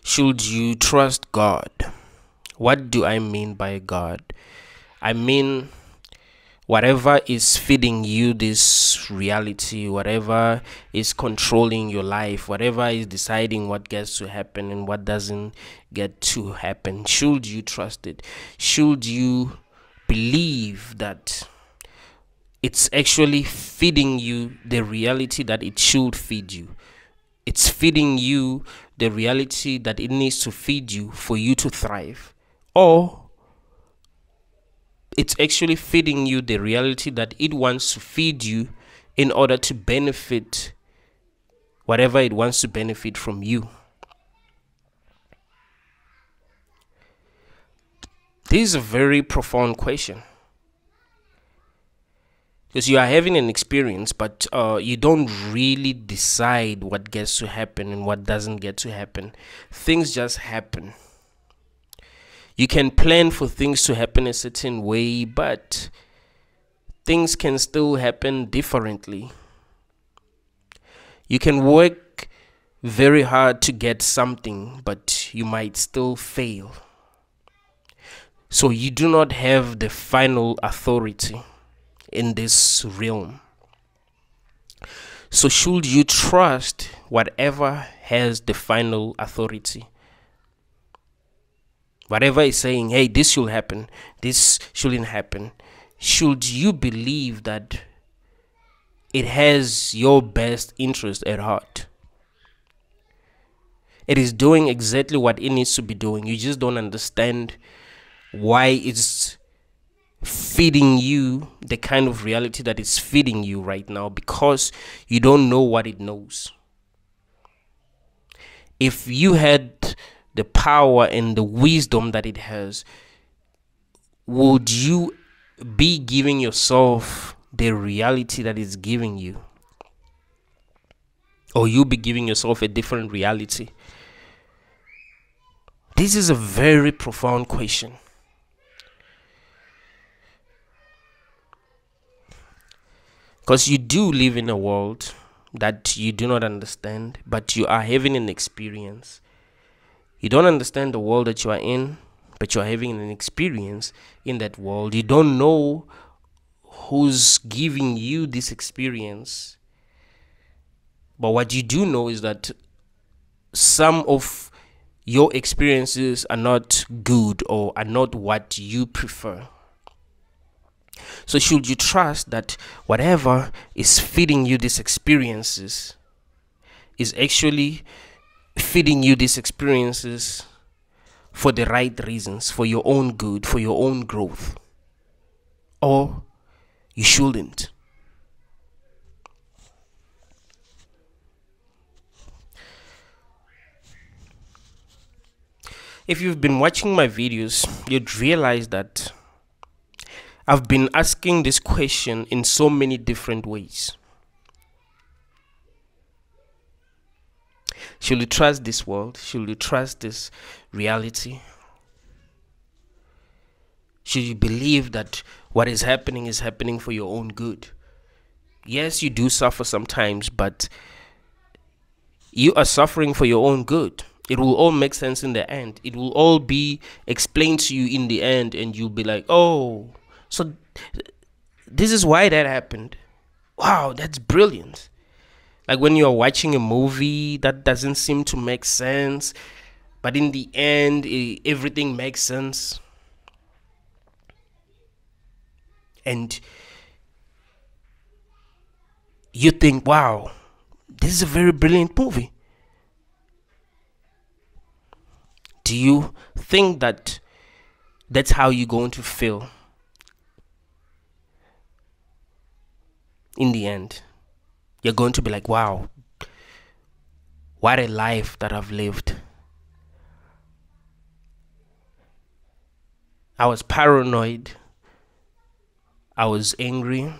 Should you trust God? What do I mean by God? I mean, whatever is feeding you this reality, whatever is controlling your life, whatever is deciding what gets to happen and what doesn't get to happen, should you trust it? Should you believe that it's actually feeding you the reality that it should feed you? It's feeding you the reality that it needs to feed you for you to thrive, or it's actually feeding you the reality that it wants to feed you in order to benefit whatever it wants to benefit from you. This is a very profound question, because you are having an experience, but you don't really decide what gets to happen and what doesn't get to happen. Things just happen. You can plan for things to happen a certain way, but things can still happen differently. You can work very hard to get something, but you might still fail. So you do not have the final authority in this realm. So should you trust whatever has the final authority? Whatever is saying, hey, this should happen, this shouldn't happen. Should you believe that it has your best interest at heart? It is doing exactly what it needs to be doing. You just don't understand why it's feeding you the kind of reality that it's feeding you right now, because you don't know what it knows. If you had the power and the wisdom that it has, would you be giving yourself the reality that it's giving you, or you be giving yourself a different reality? This is a very profound question. Because you do live in a world that you do not understand, but you are having an experience. You don't understand the world that you are in, but you are having an experience in that world. You don't know who's giving you this experience. But what you do know is that some of your experiences are not good or are not what you prefer. So should you trust that whatever is feeding you these experiences is actually feeding you these experiences for the right reasons, for your own good, for your own growth? Or you shouldn't. If you've been watching my videos, you'd realize that I've been asking this question in so many different ways. Should you trust this world? Should you trust this reality? Should you believe that what is happening for your own good? Yes, you do suffer sometimes, but you are suffering for your own good. It will all make sense in the end. It will all be explained to you in the end, and you'll be like, oh, so this is why that happened. Wow, that's brilliant. Like when you're watching a movie that doesn't seem to make sense, but in the end, everything makes sense. And you think, wow, this is a very brilliant movie. Do you think that that's how you're going to feel in the end? You're going to be like, wow, what a life that I've lived. I was paranoid. I was angry.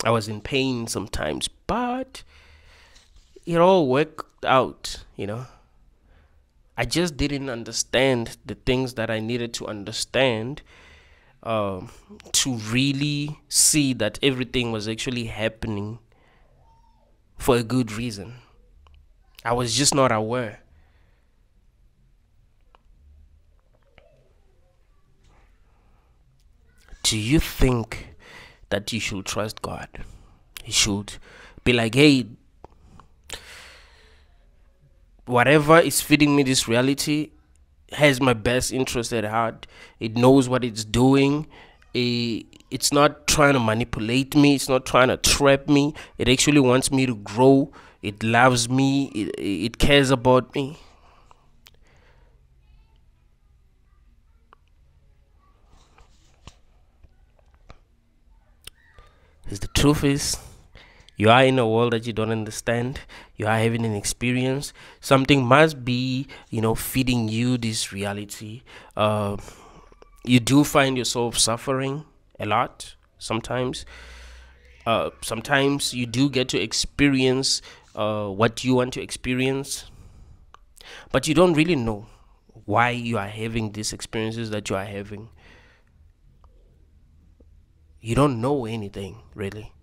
I was in pain sometimes, but it all worked out, you know. I just didn't understand the things that I needed to understand to really see that everything was actually happening for a good reason. I was just not aware. do you think that you should trust God? You should be like, hey, whatever is feeding me this reality has my best interest at heart. It knows what it's doing. It's not trying to manipulate me. It's not trying to trap me. It actually wants me to grow. It loves me. It cares about me. Because the truth is, you are in a world that you don't understand. You are having an experience. Something must be, feeding you this reality. You do find yourself suffering a lot sometimes. Sometimes you do get to experience what you want to experience, but you don't really know why you are having these experiences that you are having. You don't know anything really.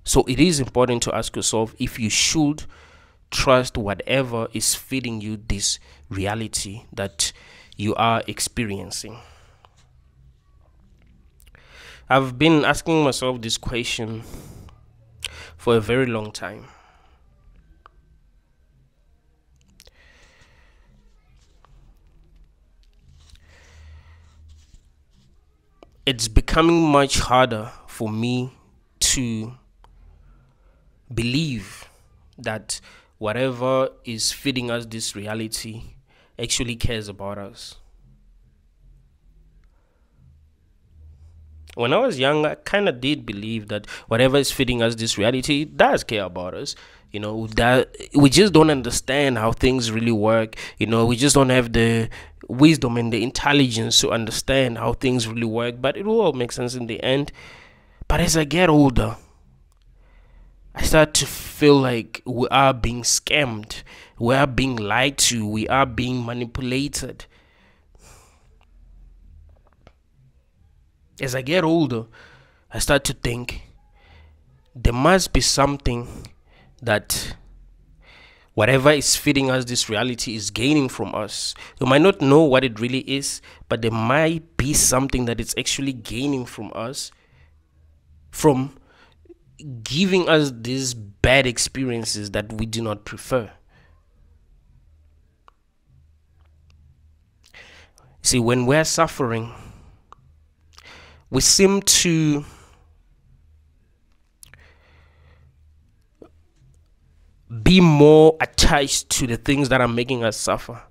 So it is important to ask yourself if you should trust whatever is feeding you this reality that you are experiencing. I've been asking myself this question for a very long time. It's becoming much harder for me to believe that whatever is feeding us this reality actually cares about us. When I was young, I kind of did believe that whatever is feeding us this reality does care about us. That we just don't understand how things really work. We just don't have the wisdom and the intelligence to understand how things really work. But it will all make sense in the end. But as I get older, I start to feel like we are being scammed. We are being lied to. We are being manipulated. As I get older, I start to think there must be something that whatever is feeding us this reality is gaining from us. You might not know what it really is, but there might be something that it's actually gaining from us, from giving us these bad experiences that we do not prefer. See, when we're suffering, we seem to be more attached to the things that are making us suffer.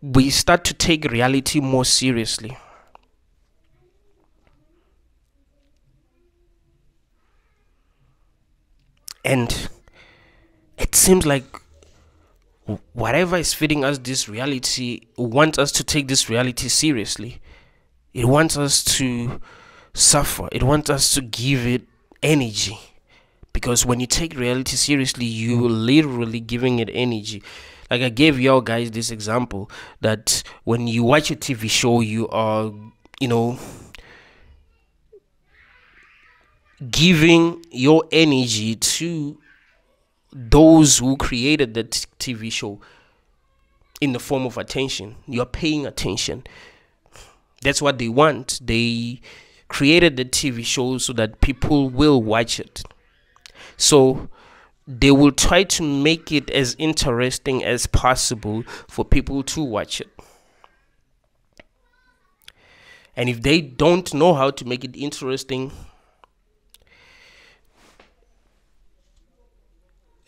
We start to take reality more seriously. And it seems like whatever is feeding us this reality wants us to take this reality seriously. It wants us to suffer. It wants us to give it energy. Because when you take reality seriously, you are literally giving it energy. Like I gave y'all guys this example that when you watch a TV show, you are, giving your energy to those who created the TV show in the form of attention. You're paying attention. That's what they want. They created the TV show so that people will watch it. So they will try to make it as interesting as possible for people to watch it. And if they don't know how to make it interesting,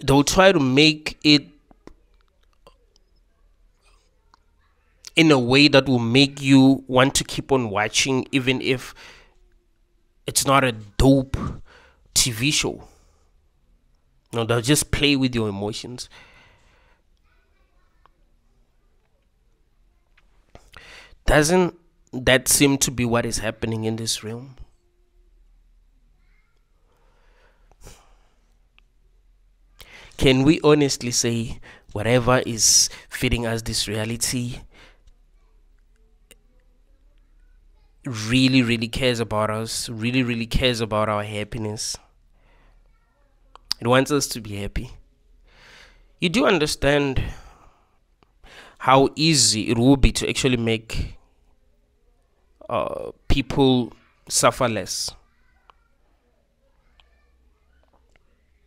they'll try to make it in a way that will make you want to keep on watching, even if it's not a dope TV show. They'll just play with your emotions. Doesn't that seem to be what is happening in this realm? Can we honestly say whatever is feeding us this reality really, really cares about us, really, really cares about our happiness? It wants us to be happy. You do understand how easy it will be to actually make people suffer less.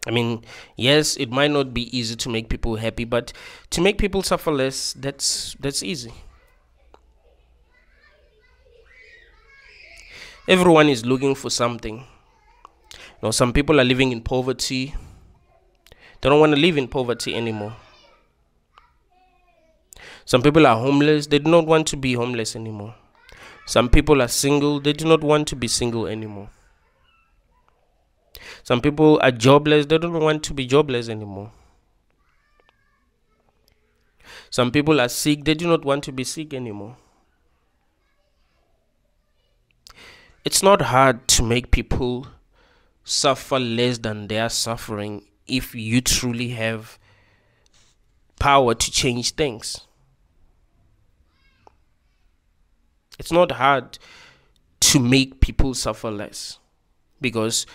I mean, yes, it might not be easy to make people happy, but to make people suffer less, that's easy. Everyone is looking for something. Some people are living in poverty. They don't want to live in poverty anymore. Some people are homeless. They do not want to be homeless anymore. Some people are single. They do not want to be single anymore. Some people are jobless. They don't want to be jobless anymore. Some people are sick. They do not want to be sick anymore. It's not hard to make people suffer less than they are suffering if you truly have power to change things. It's not hard to make people suffer less, because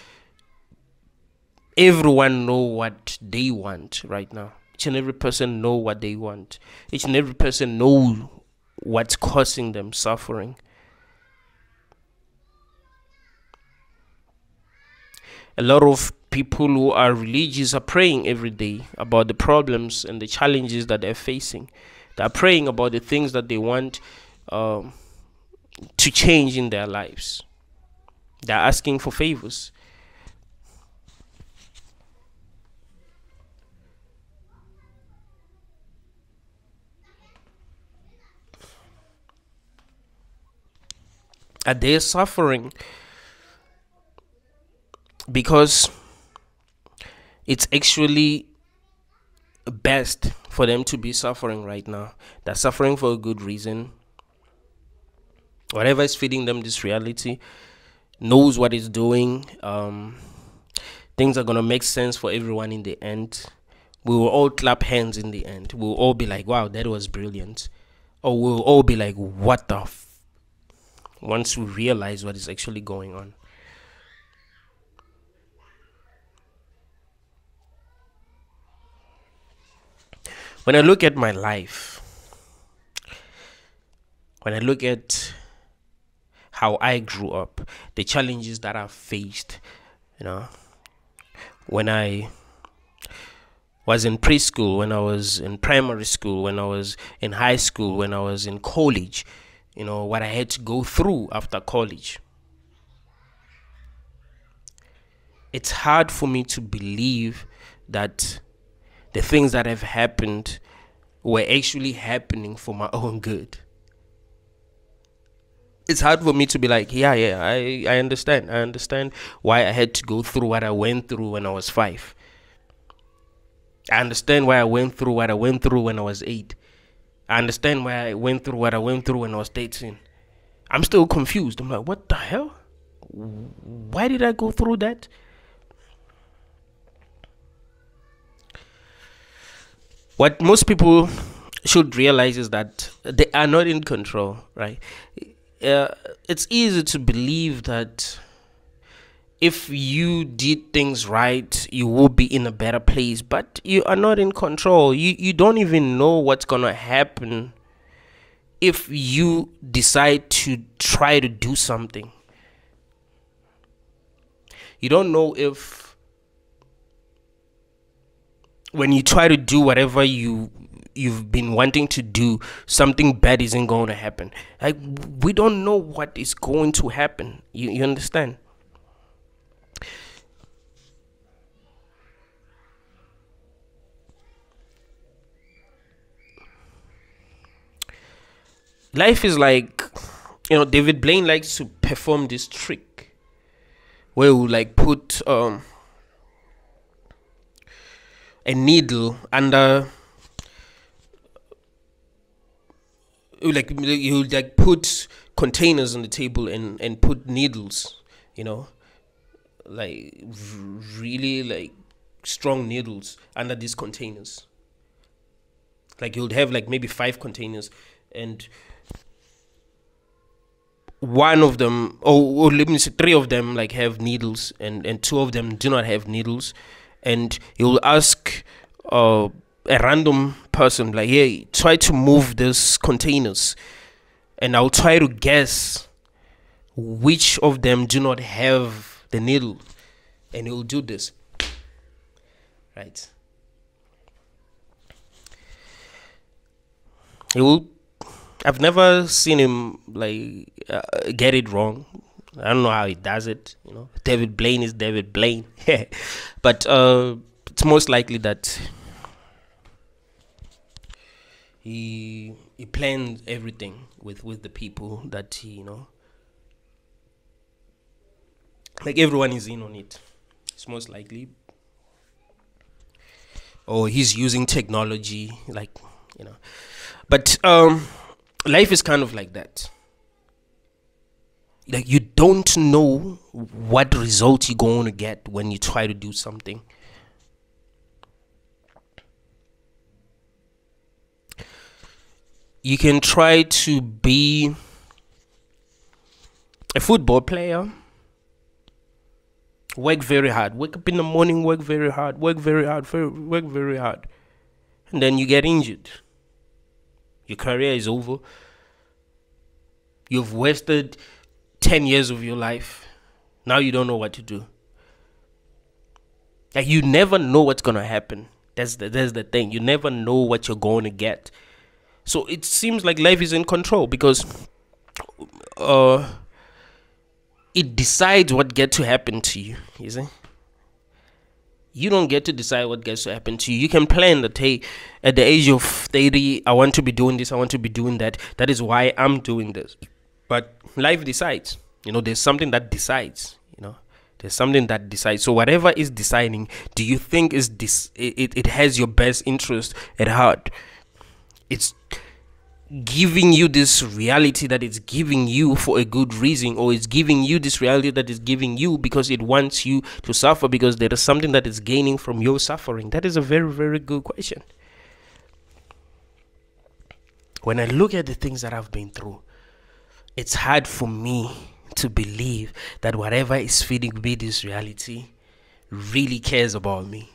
everyone know what they want right now. Each and every person know what they want. Each and every person know what's causing them suffering. A lot of people who are religious are praying every day about the problems and the challenges that they're facing. They're praying about the things that they want to change in their lives. They're asking for favors. Are they suffering because it's actually best for them to be suffering right now? They're suffering for a good reason. Whatever is feeding them this reality knows what it's doing. Things are gonna make sense for everyone in the end. We will all clap hands in the end. We'll all be like, wow, that was brilliant. Or we'll all be like, what the once we realize what is actually going on. When I look at my life, when I look at how I grew up, the challenges that I've faced, when I was in preschool, when I was in primary school, when I was in high school, when I was in college, what I had to go through after college. It's hard for me to believe that the things that have happened were actually happening for my own good. It's hard for me to be like, I understand. I understand why I had to go through what I went through when I was 5. I understand why I went through what I went through when I was 8. I understand why I went through what I went through when I was 13. I'm still confused. I'm like, what the hell? Why did I go through that? What most people should realize is that they are not in control, right? It's easy to believe that if you did things right, you will be in a better place, but you are not in control. You don't even know what's gonna happen if you decide to try to do something. You don't know if when you try to do whatever you've been wanting to do, something bad isn't going to happen. Like, we don't know what is going to happen. You understand? Life is like, David Blaine likes to perform this trick where we like put a needle under, you like put containers on the table and put needles, like really like strong needles under these containers. Like you'll have like maybe 5 containers, and one of them, or let me say 3 of them like have needles, and 2 of them do not have needles. And you'll ask a a random person, like, hey, try to move these containers, and I'll try to guess which of them do not have the needle, and he'll do this, right? He will. I've never seen him like get it wrong. I don't know how he does it. David Blaine is David Blaine, but it's most likely that he plans everything with the people that he like everyone is in on it. It's most likely, or he's using technology, like but life is kind of like that. Like, you don't know what result you're going to get when you try to do something. You can try to be a football player, work very hard, wake up in the morning, work very hard, work very hard, work very hard, and then you get injured. Your career is over. You've wasted 10 years of your life. Now you don't know what to do. Like, you never know what's going to happen. That's the thing. You never know what you're going to get. So it seems like life is in control, because it decides what gets to happen to you. You see? You don't get to decide what gets to happen to you. You can plan that, hey, at the age of 30, I want to be doing this, I want to be doing that. That is why I'm doing this. But life decides. There's something that decides. There's something that decides. So whatever is deciding, do you think it has your best interest at heart? It's giving you this reality that it's giving you for a good reason, or it's giving you this reality that is giving you because it wants you to suffer, because there is something that is gaining from your suffering? That is a very, very good question. When I look at the things that I've been through, it's hard for me to believe that whatever is feeding me this reality really cares about me.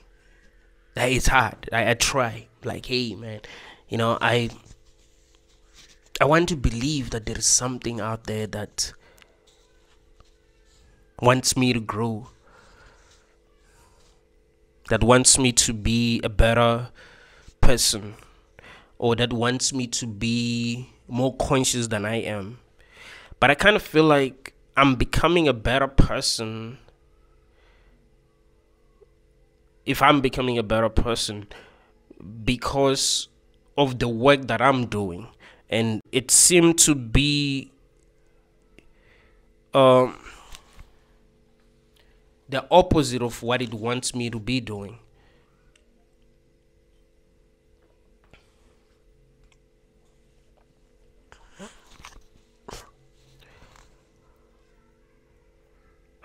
Like, it's hard. I try. Like, hey, man, I want to believe that there is something out there that wants me to grow, that wants me to be a better person, or that wants me to be more conscious than I am. But I kind of feel like I'm becoming a better person if I'm becoming a better person because of the work that I'm doing. And it seemed to be the opposite of what it wants me to be doing.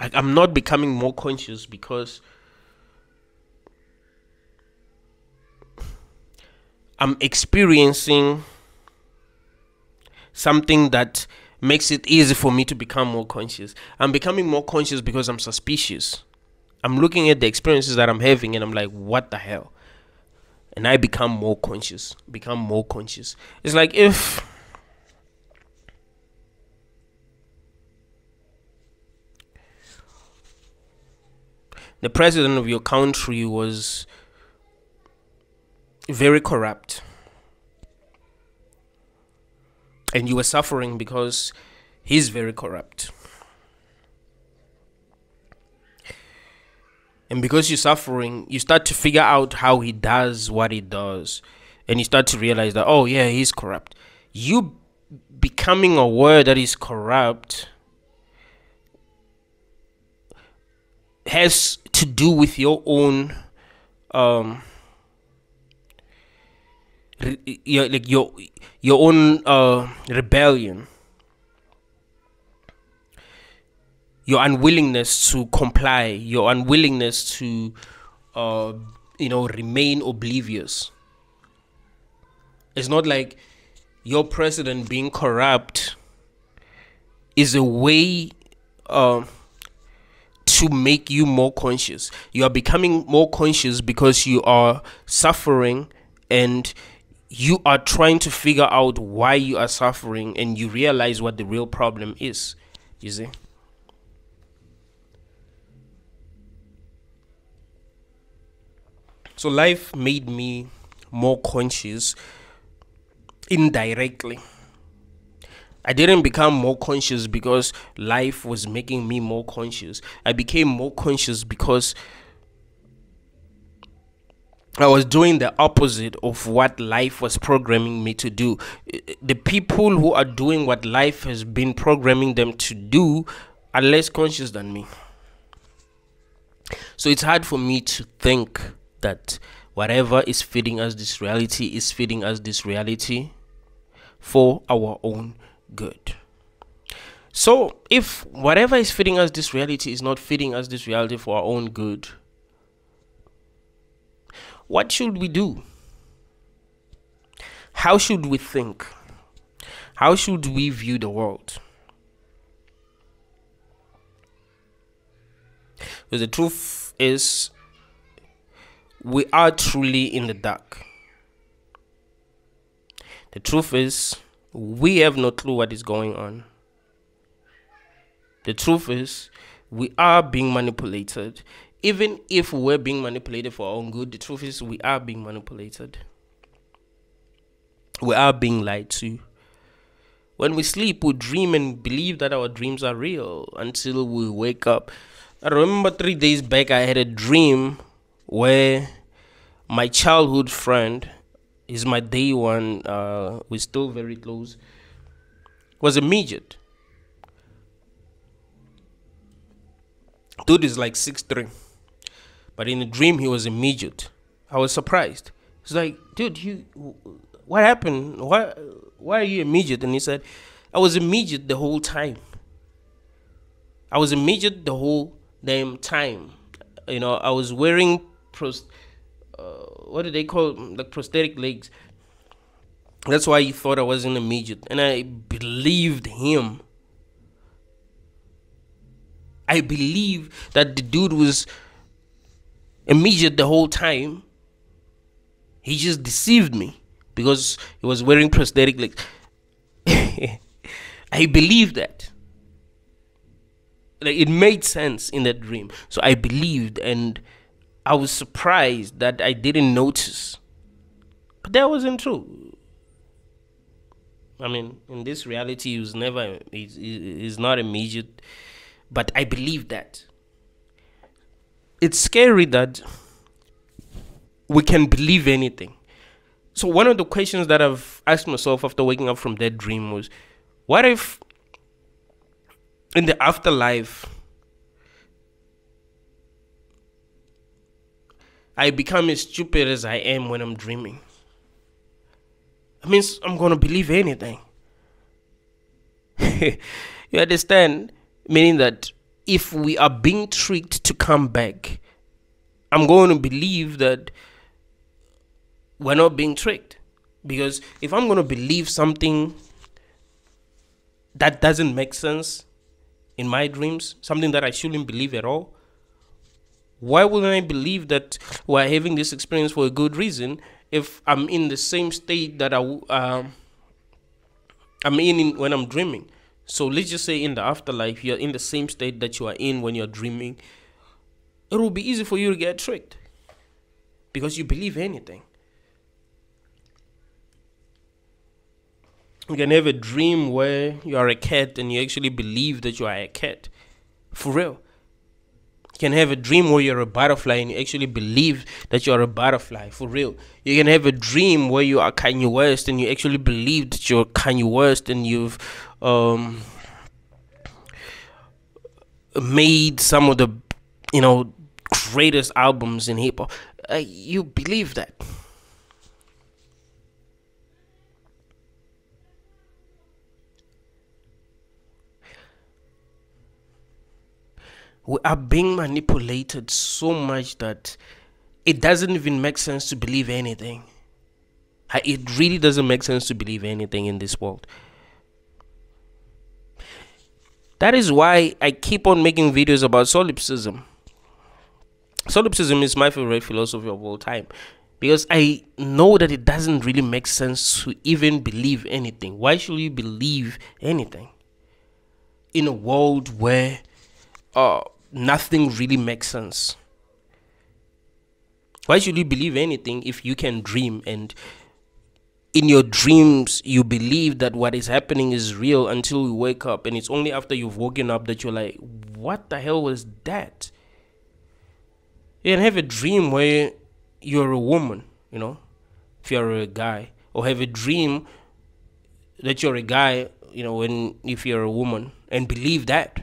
Like, I'm not becoming more conscious because I'm experiencing something that makes it easy for me to become more conscious. I'm becoming more conscious because I'm suspicious. I'm looking at the experiences that I'm having and I'm like, what the hell? And I become more conscious. It's like if the president of your country was very corrupt, and you were suffering because he's very corrupt. And because you're suffering, you start to figure out how he does what he does. And you start to realize that, oh yeah, he's corrupt. You becoming aware that he's corrupt has to do with your own your own rebellion, your unwillingness to comply, your unwillingness to remain oblivious. It's not like your president being corrupt is a way to make you more conscious. You are becoming more conscious because you are suffering and you are trying to figure out why you are suffering, and you realize what the real problem is. You see? So life made me more conscious indirectly. I didn't become more conscious because life was making me more conscious. I became more conscious because I was doing the opposite of what life was programming me to do. The people who are doing what life has been programming them to do are less conscious than me. So it's hard for me to think that whatever is feeding us this reality is feeding us this reality for our own good. So if whatever is feeding us this reality is not feeding us this reality for our own good, what should we do? How should we think? How should we view the world? Because the truth is, we are truly in the dark. The truth is, we have no clue what is going on. The truth is, we are being manipulated. Even if we're being manipulated for our own good, the truth is we are being manipulated. We are being lied to. When we sleep, we dream and believe that our dreams are real until we wake up. I remember 3 days back, I had a dream where my childhood friend, is my day one, we're still very close, was a midget. Dude is like 6'3". But in the dream, he was a midget. I was surprised. It's like, dude, what happened? Why are you a midget? And he said, I was a midget the whole time. I was a midget the whole damn time. You know, I was wearing, what do they call them? Like prosthetic legs. That's why he thought I wasn't a midget. And I believed him. I believe that the dude was a midget the whole time. He just deceived me because he was wearing prosthetic legs. I believed that. Like, it made sense in that dream. So I believed, and I was surprised that I didn't notice. But that wasn't true. I mean, in this reality, he's not a midget. But I believed that. It's scary that we can believe anything. So one of the questions that I've asked myself after waking up from that dream was, what if in the afterlife I become as stupid as I am when I'm dreaming? It means I'm going to believe anything. You understand? Meaning that if we are being tricked to come back, I'm going to believe that we're not being tricked. Because if I'm going to believe something that doesn't make sense in my dreams, something that I shouldn't believe at all, why wouldn't I believe that we're having this experience for a good reason if I'm in the same state that I'm in when I'm dreaming? So let's just say in the afterlife, you're in the same state that you are in when you're dreaming. It will be easy for you to get tricked because you believe anything. You can have a dream where you are a cat and you actually believe that you are a cat. For real. You can have a dream where you're a butterfly and you actually believe that you're a butterfly. For real. You can have a dream where you are Kanye West and you actually believe that you're Kanye West and you've made some of the, greatest albums in hip hop. You believe that. We are being manipulated so much that it doesn't even make sense to believe anything. It really doesn't make sense to believe anything in this world. That is why I keep on making videos about solipsism. Solipsism is my favorite philosophy of all time. Because I know that it doesn't really make sense to even believe anything. Why should you believe anything in a world where nothing really makes sense? Why should you believe anything if you can dream, and in your dreams you believe that what is happening is real until you wake up, and it's only after you've woken up that you're like, what the hell was that? You can have a dream where you're a woman, if you're a guy, or have a dream that you're a guy, if you're a woman, and believe that.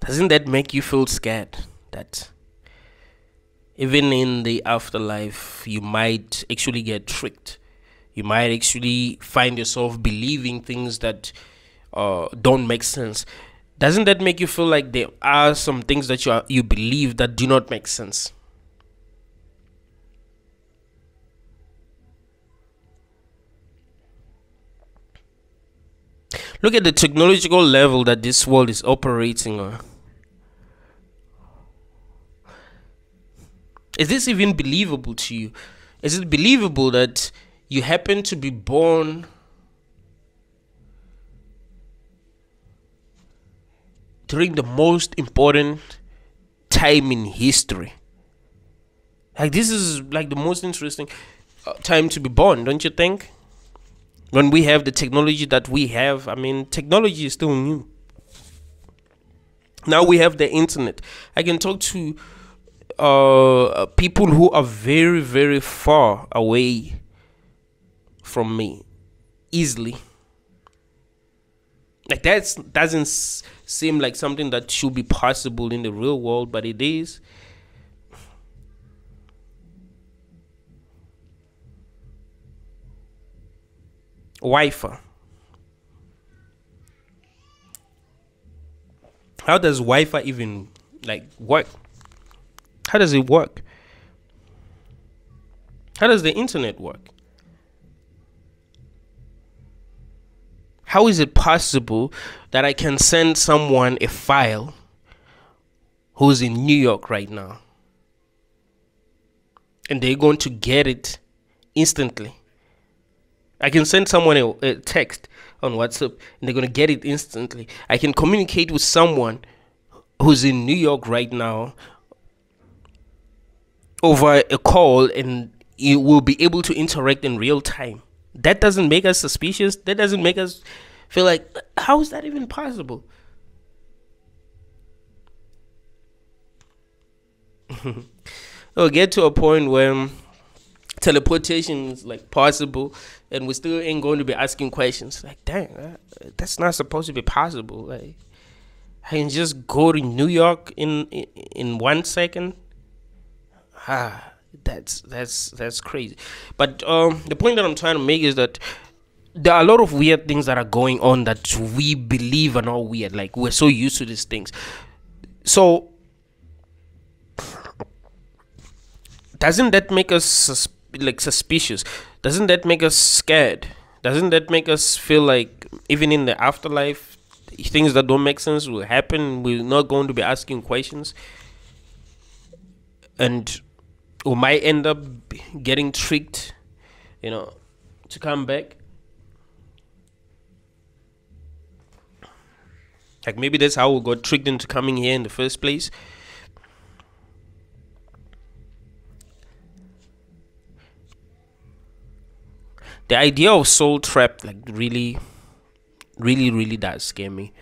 Doesn't that make you feel scared that even in the afterlife you might actually get tricked? You might actually find yourself believing things that don't make sense. Doesn't that make you feel like there are some things that you believe that do not make sense? Look at the technological level that this world is operating on. Is this even believable to you? Is it believable that you happen to be born during the most important time in history? Like, this is like the most interesting time to be born, don't you think? When we have the technology that we have, I mean, technology is still new. Now we have the internet. I can talk to people who are very, very far away from me easily. Like, that doesn't seem like something that should be possible in the real world, but it is. Wi-Fi. How does Wi-Fi even work? How does it work? How does the internet work? How is it possible that I can send someone a file who's in New York right now, and they're going to get it instantly? I can send someone a text on WhatsApp, and they're going to get it instantly. I can communicate with someone who's in New York right now over a call, and you will be able to interact in real time. That doesn't make us suspicious. That doesn't make us feel like, how is that even possible? We'll get to a point where teleportation is possible, and we still ain't going to be asking questions like, dang, that's not supposed to be possible. Like, I can just go to New York in 1 second. That's crazy. But the point that I'm trying to make is that there are a lot of weird things that are going on that we believe are not weird. Like, we're so used to these things. So doesn't that make us suspicious? Doesn't that make us scared? Doesn't that make us feel like even in the afterlife, things that don't make sense will happen? We're not going to be asking questions, and we might end up getting tricked, to come back. Like, maybe that's how we got tricked into coming here in the first place. The idea of soul trapped, really, really, really does scare me.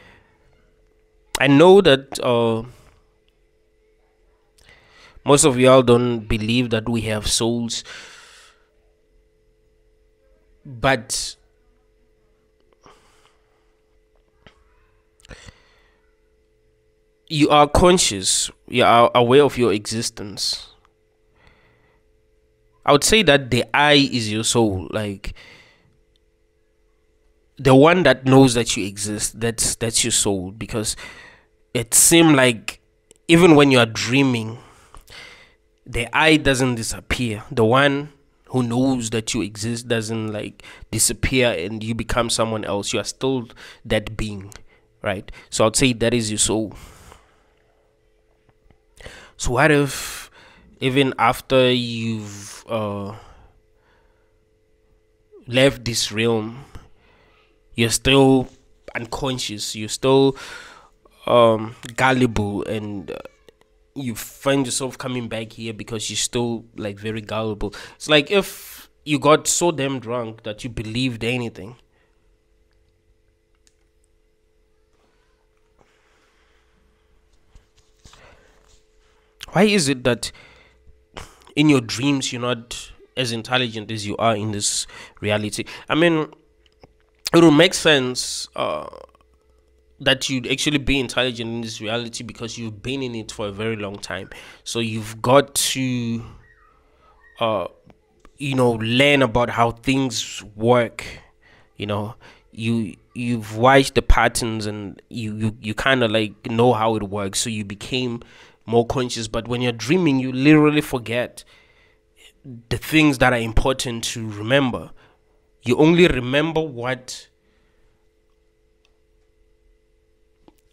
I know that most of y'all don't believe that we have souls, but you are conscious, you are aware of your existence. I would say that the I is your soul, like the one that knows that you exist. That's your soul, because it seems like even when you are dreaming, the I doesn't disappear. The one who knows that you exist doesn't like disappear and you become someone else. You are still that being, right? So I'd say that is your soul. So what if even after you've left this realm, you're still unconscious, you're still gullible, and you find yourself coming back here because you're still like very gullible. It's like if you got so damn drunk that you believed anything. Why is it that in your dreams you're not as intelligent as you are in this reality? I mean, it will make sense that you'd actually be intelligent in this reality because you've been in it for a very long time. So you've got to learn about how things work. You've watched the patterns, and you kind of like know how it works, so you became more conscious. But when you're dreaming, you literally forget the things that are important to remember. You only remember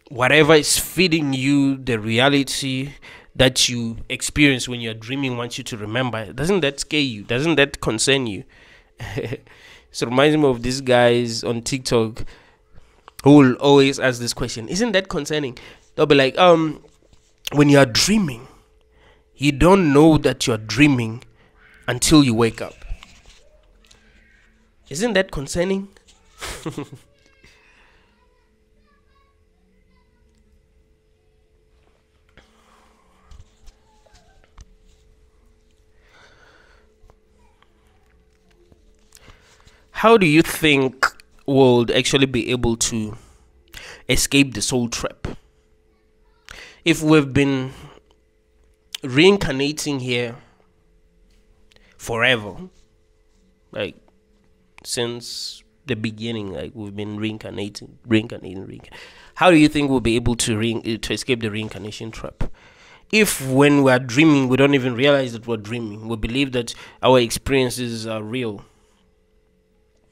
whatever is feeding you the reality that you experience when you're dreaming wants you to remember. Doesn't that scare you? Doesn't that concern you? So it reminds me of these guys on TikTok who will always ask this question: isn't that concerning? They'll be like, when you're dreaming, you don't know that you're dreaming until you wake up. Isn't that concerning? How do you think we'll actually be able to escape the soul trap if we've been reincarnating here forever, like since the beginning? Like we've been reincarnating. How do you think we'll be able to escape the reincarnation trap if when we're dreaming we don't even realize that we're dreaming? We believe that our experiences are real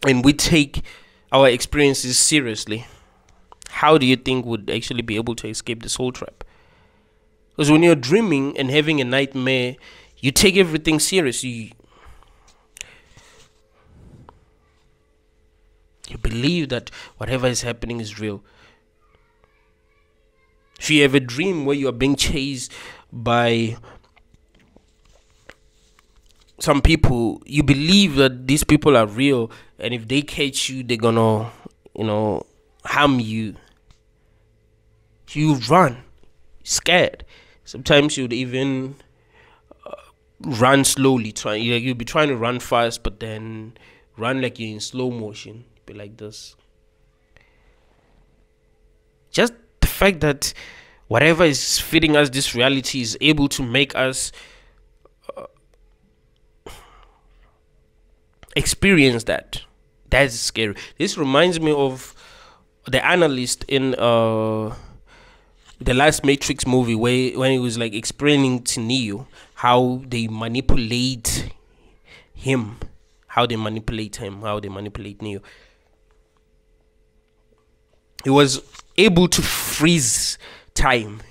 and we take our experiences seriously. How do you think we'd actually be able to escape the soul trap? Because when you're dreaming and having a nightmare, you take everything seriously. You believe that whatever is happening is real. If you have a dream where you are being chased by some people, you believe that these people are real, and if they catch you, they're gonna, harm you. You run, scared. Sometimes you'd even run slowly. You'll be trying to run fast, but then run like you're in slow motion. Be like this. Just the fact that whatever is feeding us this reality is able to make us experience that. That's scary. This reminds me of the analyst in the last Matrix movie, when he was like explaining to Neo how they manipulate him, how they manipulate Neo. He was able to freeze time,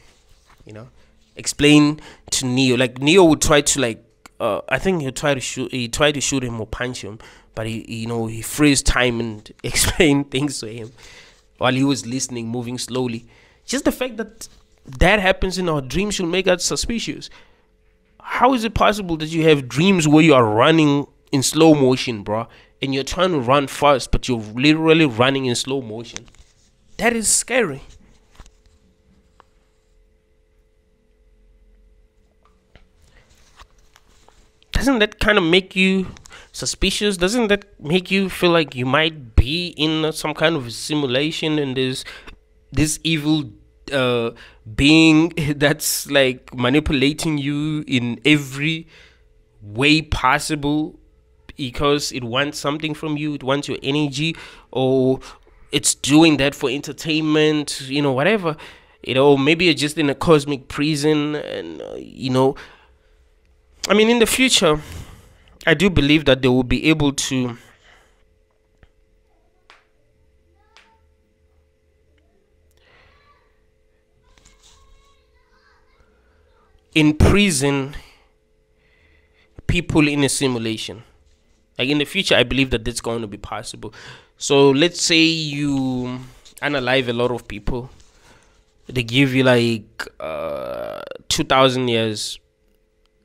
explain to Neo. Like Neo would try to I think he tried to shoot him or punch him, but he freeze time and explained things to him while he was listening, moving slowly. Just the fact that happens in our dreams should make us suspicious. How is it possible that you have dreams where you are running in slow motion, bro, and you're trying to run fast, but you're literally running in slow motion? That is scary. Doesn't that kind of make you suspicious? Doesn't that make you feel like you might be in some kind of a simulation and there's this evil being that's like manipulating you in every way possible because it wants something from you, it wants your energy, or it's doing that for entertainment, whatever, maybe you're just in a cosmic prison, and I mean, in the future, I do believe that they will be able to imprison people in a simulation. Like in the future, I believe that that's going to be possible. So let's say you analyze a lot of people. They give you like 2,000 years.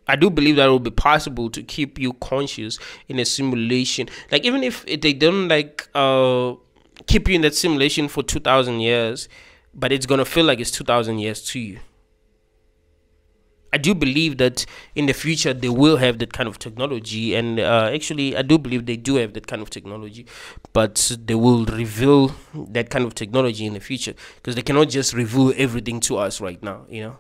I do believe that it will be possible to keep you conscious in a simulation. Like even if they don't like keep you in that simulation for 2,000 years, but it's gonna feel like it's 2,000 years to you. I do believe that in the future they will have that kind of technology, and actually I do believe they do have that kind of technology, but they will reveal that kind of technology in the future, because they cannot just reveal everything to us right now, you know.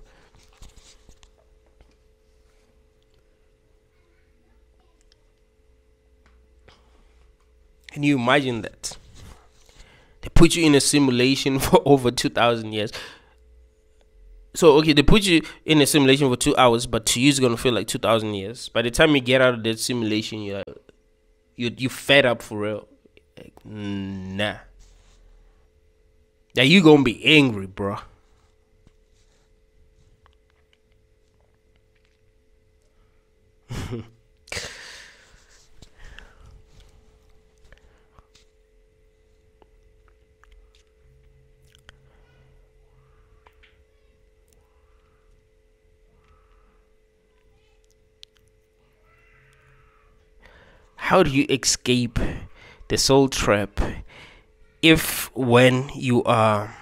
Can you imagine that? They put you in a simulation for over 2,000 years. So okay, they put you in a simulation for 2 hours, but to you it's gonna feel like 2,000 years. By the time you get out of that simulation, you fed up for real. Like, nah. Now you gonna be angry, bro. How do you escape the soul trap if when you are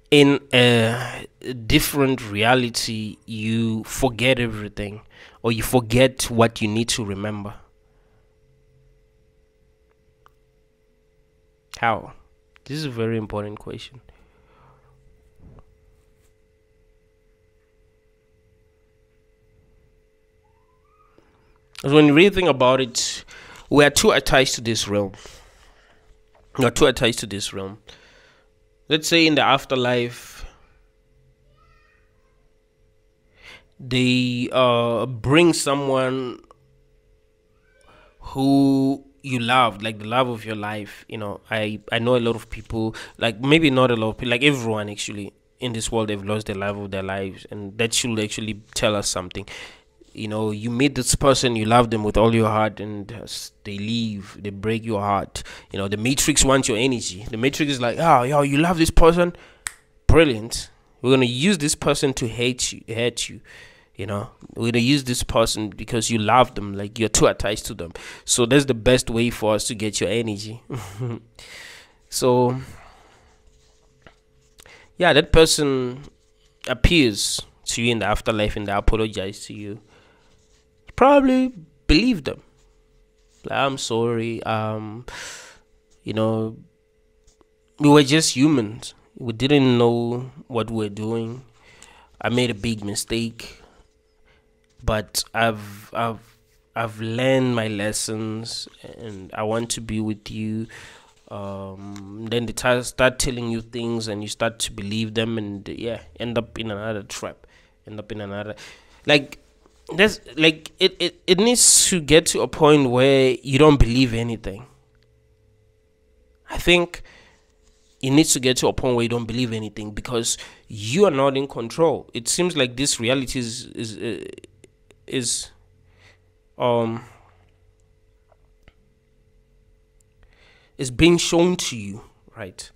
in a different reality you forget everything, or you forget what you need to remember? How? This is a very important question. Because when you really think about it, we are too attached to this realm. We are too attached to this realm. Let's say in the afterlife, they bring someone who you loved, like the love of your life. You know, I know a lot of people, like maybe not a lot of people, like everyone actually in this world, they've lost the love of their lives, and that should actually tell us something. You know, you meet this person, you love them with all your heart, and they leave, they break your heart. You know, the matrix wants your energy. The matrix is like, oh, yo, you love this person, brilliant, we're gonna use this person to hate you. You know, we're gonna use this person because you love them, like you're too attached to them. So that's the best way for us to get your energy. So yeah, that person appears to you in the afterlife and they apologize to you. Probably believe them. Like, I'm sorry. You know, we were just humans. We didn't know what we were doing. I made a big mistake, but I've learned my lessons, and I want to be with you. Then they start telling you things, and you start to believe them, and yeah, end up in another trap. End up in another, like. There's like it needs to get to a point where you don't believe anything. I think it needs to get to a point where you don't believe anything, because you are not in control. It seems like this reality is is being shown to you, right?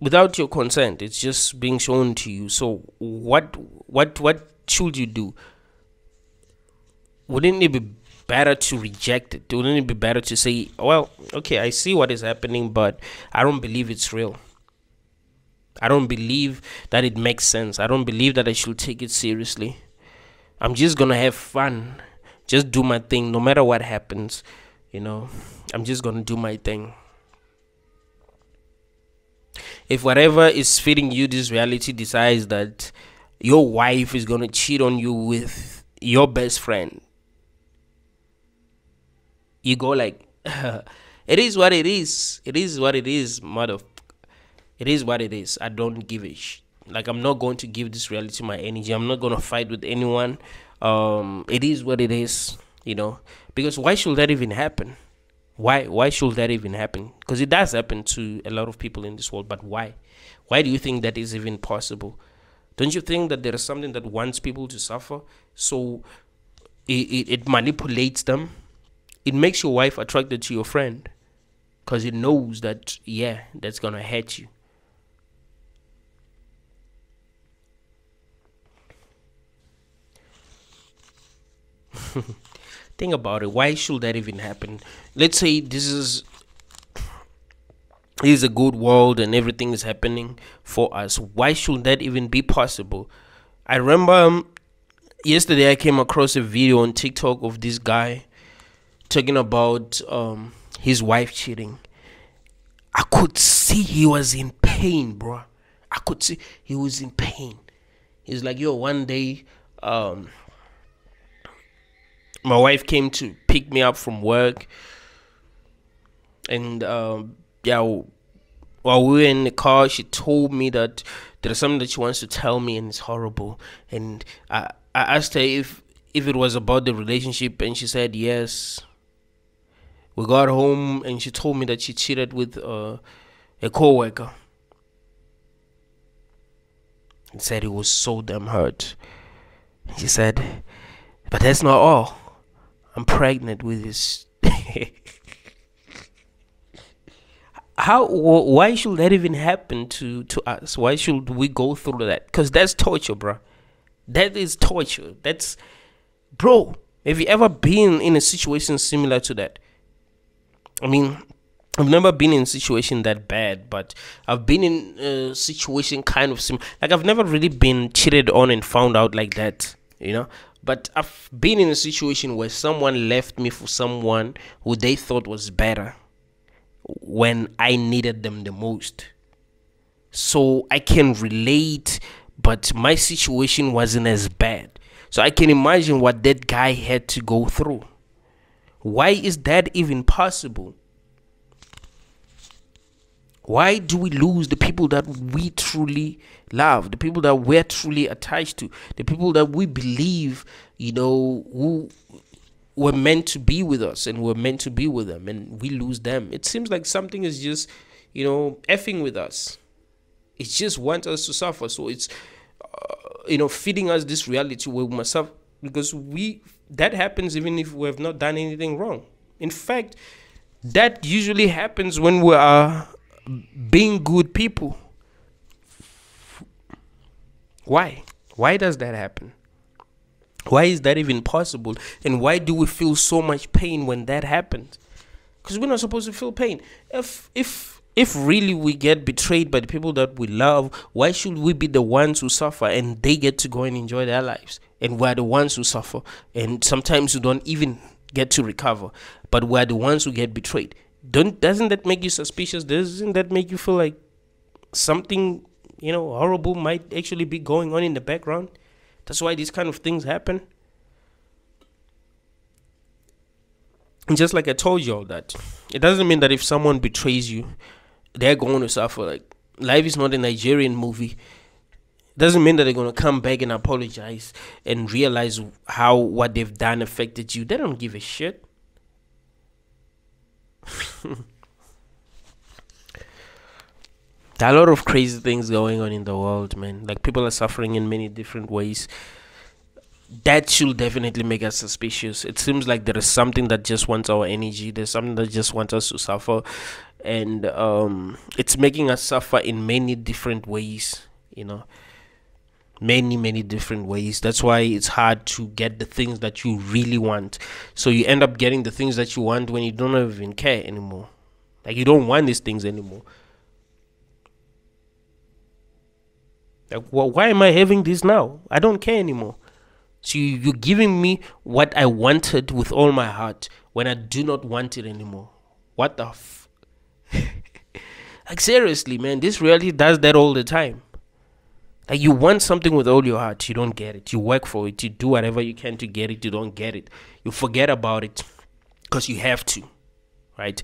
Without your consent, it's just being shown to you. So what should you do? Wouldn't it be better to reject it? Wouldn't it be better to say, well, okay, I see what is happening, but I don't believe it's real. I don't believe that it makes sense. I don't believe that I should take it seriously. I'm just gonna have fun, just do my thing no matter what happens. You know, I'm just gonna do my thing. If whatever is feeding you this reality decides that your wife is gonna cheat on you with your best friend, you go like, it is what it is. It is what it is, mother. It is what it is. I don't give a shit. Like, I'm not going to give this reality my energy. I'm not going to fight with anyone. It is what it is, because why should that even happen? Why should that even happen? Because it does happen to a lot of people in this world, but why do you think that is even possible? Don't you think that there is something that wants people to suffer, so it manipulates them? It makes your wife attracted to your friend because it knows that, yeah, that's gonna hurt you. Think about it. Why should that even happen? Let's say this is a good world and everything is happening for us. Why should that even be possible? I remember yesterday I came across a video on TikTok of this guy talking about his wife cheating. I could see he was in pain, bro. I could see he was in pain. He's like, yo, one day my wife came to pick me up from work, and yeah, while we were in the car, she told me that there's something that she wants to tell me, and it's horrible. And I asked her if it was about the relationship, and she said yes. We got home, and she told me that she cheated with a coworker. And said it was so damn hurt. And she said, but that's not all. I'm pregnant with this. Why should that even happen to us? Why should we go through that? Because that's torture, bro. That is torture. Bro, have you ever been in a situation similar to that? I mean, I've never been in a situation that bad, but I've been in a situation kind of similar. Like, I've never really been cheated on and found out like that, But I've been in a situation where someone left me for someone who they thought was better when I needed them the most. So I can relate, but my situation wasn't as bad. So I can imagine what that guy had to go through. Why is that even possible? Why do we lose the people that we truly love, the people that we're truly attached to, the people that we believe, who were meant to be with us and we're meant to be with them, and we lose them? It seems like something is just, effing with us. It just wants us to suffer. So it's, feeding us this reality where we must suffer, because that happens even if we have not done anything wrong. In fact, that usually happens when we are being good people. Why does that happen? Why is that even possible? And why do we feel so much pain when that happens? Because we're not supposed to feel pain. If really we get betrayed by the people that we love, why should we be the ones who suffer and they get to go and enjoy their lives, and we're the ones who suffer, and sometimes we don't even get to recover, but we're the ones who get betrayed? Doesn't that make you suspicious? Doesn't that make you feel like something, horrible might actually be going on in the background? That's why these kind of things happen. And just like I told you all that, it doesn't mean that if someone betrays you, they're going to suffer. Like, life is not a Nigerian movie. It doesn't mean that they're going to come back and apologize and realize how what they've done affected you. They don't give a shit. There are a lot of crazy things going on in the world, man. Like, people are suffering in many different ways. That should definitely make us suspicious. It seems like there is something that just wants our energy. There's something that just wants us to suffer, and it's making us suffer in many different ways. Many different ways. That's why it's hard to get the things that you really want. So you end up getting the things that you want when you don't even care anymore. Like, you don't want these things anymore. Like, why am I having this now? I don't care anymore. So you're giving me what I wanted with all my heart when I do not want it anymore. What the like, seriously, man, this reality does that all the time. Like, you want something with all your heart, you don't get it. You work for it, you do whatever you can to get it, you don't get it. You forget about it because you have to, right?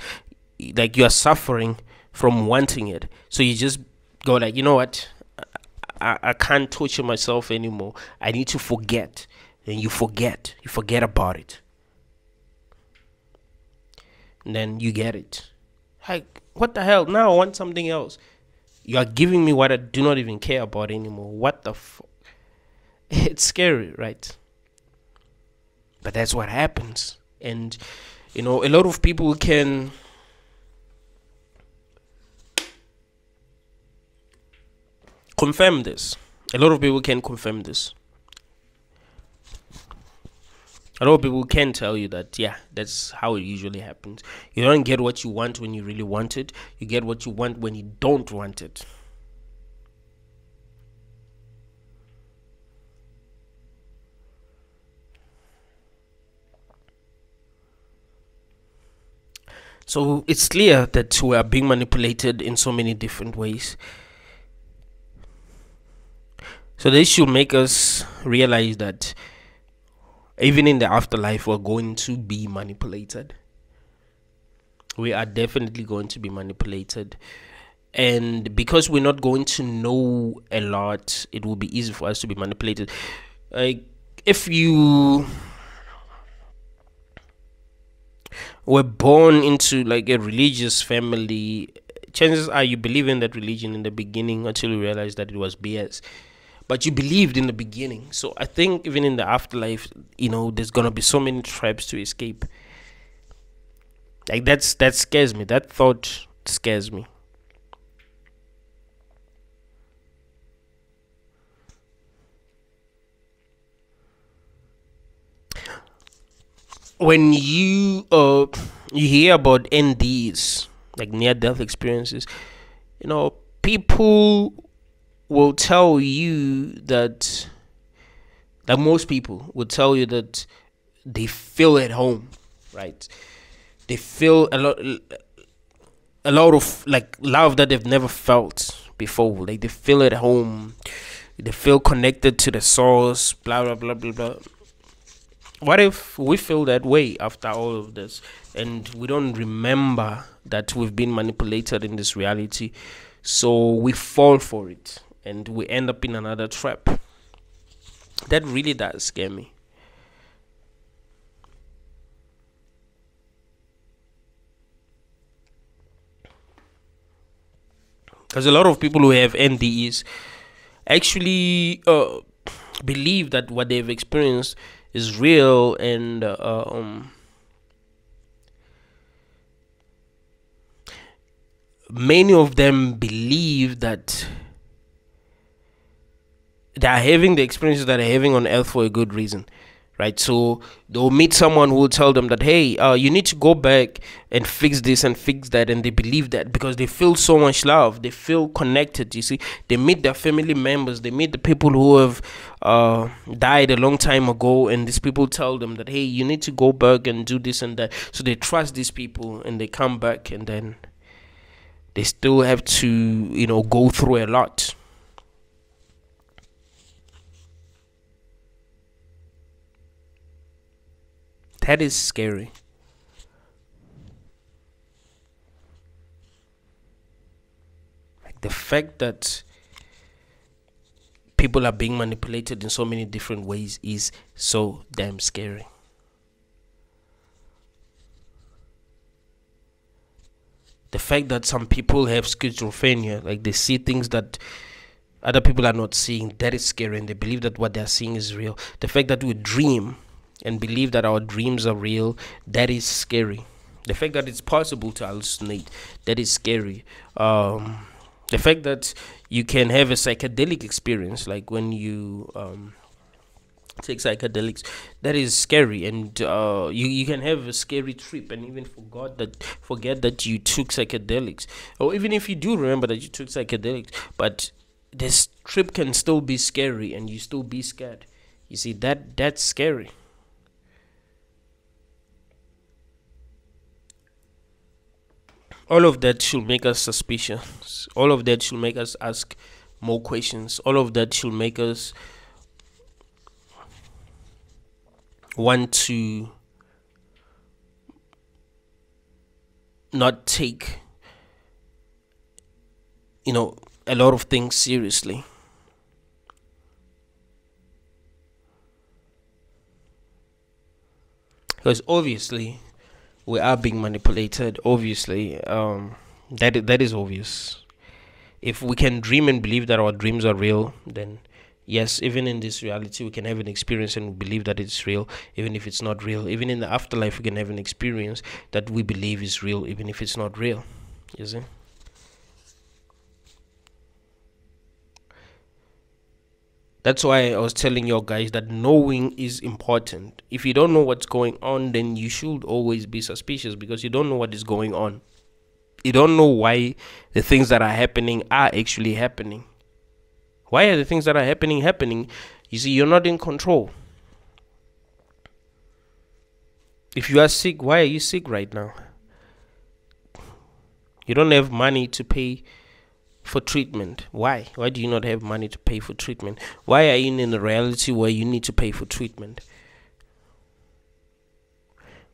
Like, you are suffering from wanting it. So you just go like, you know what? I can't torture myself anymore. I need to forget. And you forget about it. And then you get it. Like, what the hell? Now I want something else. You are giving me what I do not even care about anymore. What the It's scary, right? But that's what happens. And, a lot of people can confirm this. A lot of people can confirm this. A lot of people can tell you that, yeah, that's how it usually happens. You don't get what you want when you really want it. You get what you want when you don't want it. So it's clear that we are being manipulated in so many different ways. So this should make us realize that even in the afterlife, we're going to be manipulated. We are definitely going to be manipulated. And because we're not going to know a lot, it will be easy for us to be manipulated. Like, if you were born into like a religious family, chances are you believe in that religion in the beginning until you realize that it was BS. But you believed in the beginning. So I think even in the afterlife, there's gonna be so many traps to escape. Like, that scares me. That thought scares me. When you hear about NDEs, like near death experiences, people will tell you that, like most people will tell you that they feel at home, right? They feel a lot of like love that they've never felt before. Like, they feel at home, they feel connected to the source, blah blah blah blah blah. What if we feel that way after all of this, and we don't remember that we've been manipulated in this reality, so we fall for it and we end up in another trap? That really does scare me. Because a lot of people who have NDEs actually believe that what they've experienced is real, and many of them believe that they are having the experiences that they're having on earth for a good reason, right? So they'll meet someone who will tell them that, hey, you need to go back and fix this and fix that, and they believe that because they feel so much love, they feel connected. You see, they meet their family members, they meet the people who have died a long time ago, and these people tell them that, hey, you need to go back and do this and that. So they trust these people and they come back, and then they still have to go through a lot. That is scary. Like, the fact that people are being manipulated in so many different ways is so damn scary. The fact that some people have schizophrenia, like they see things that other people are not seeing, that is scary, and they believe that what they're seeing is real. The fact that we dream and believe that our dreams are real, that is scary. The fact that it's possible to hallucinate, that is scary. The fact that you can have a psychedelic experience, like when you take psychedelics, that is scary. And you can have a scary trip and even forget that you took psychedelics, or even if you do remember that you took psychedelics, but this trip can still be scary and you still be scared. You see, that's scary. All of that should make us suspicious. All of that should make us ask more questions. All of that should make us want to not take a lot of things seriously. Because obviously we are being manipulated. Obviously, that is obvious. If we can dream and believe that our dreams are real, then yes, even in this reality, we can have an experience and believe that it's real, even if it's not real. Even in the afterlife, we can have an experience that we believe is real, even if it's not real. You see? That's why I was telling you guys that knowing is important. If you don't know what's going on, then you should always be suspicious, because you don't know what is going on. You don't know why the things that are happening are actually happening. Why are the things that are happening? You see, you're not in control. If you are sick, why are you sick right now? You don't have money to pay for treatment. Why? Why do you not have money to pay for treatment? Why are you in a reality where you need to pay for treatment?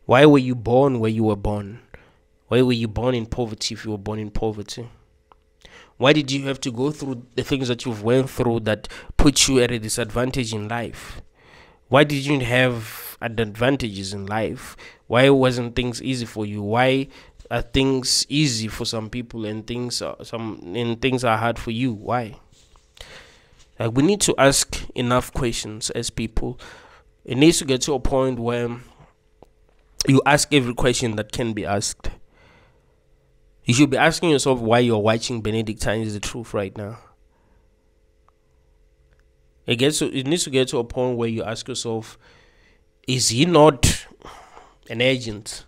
Why were you born where you were born? Why were you born in poverty if you were born in poverty? Why did you have to go through the things that you've went through that put you at a disadvantage in life? Why did you have advantages in life? Why wasn't things easy for you? Why are things easy for some people and things are hard for you? Why? Like, we need to ask enough questions as people. It needs to get to a point where you ask every question that can be asked. You should be asking yourself why you're watching Benedictine is the truth right now. It needs to get to a point where you ask yourself, is he not an agent?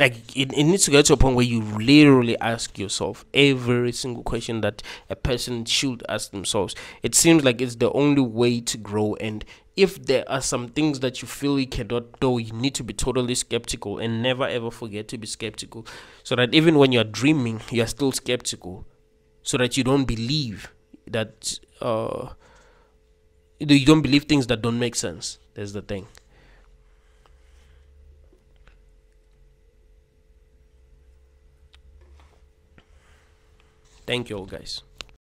Like, it needs to get to a point where you literally ask yourself every single question that a person should ask themselves. It seems like it's the only way to grow. And if there are some things that you feel you cannot do, you need to be totally skeptical, and never ever forget to be skeptical, so that even when you're dreaming, you're still skeptical, so that you don't believe that you don't believe things that don't make sense. That's the thing. Thank you all, guys.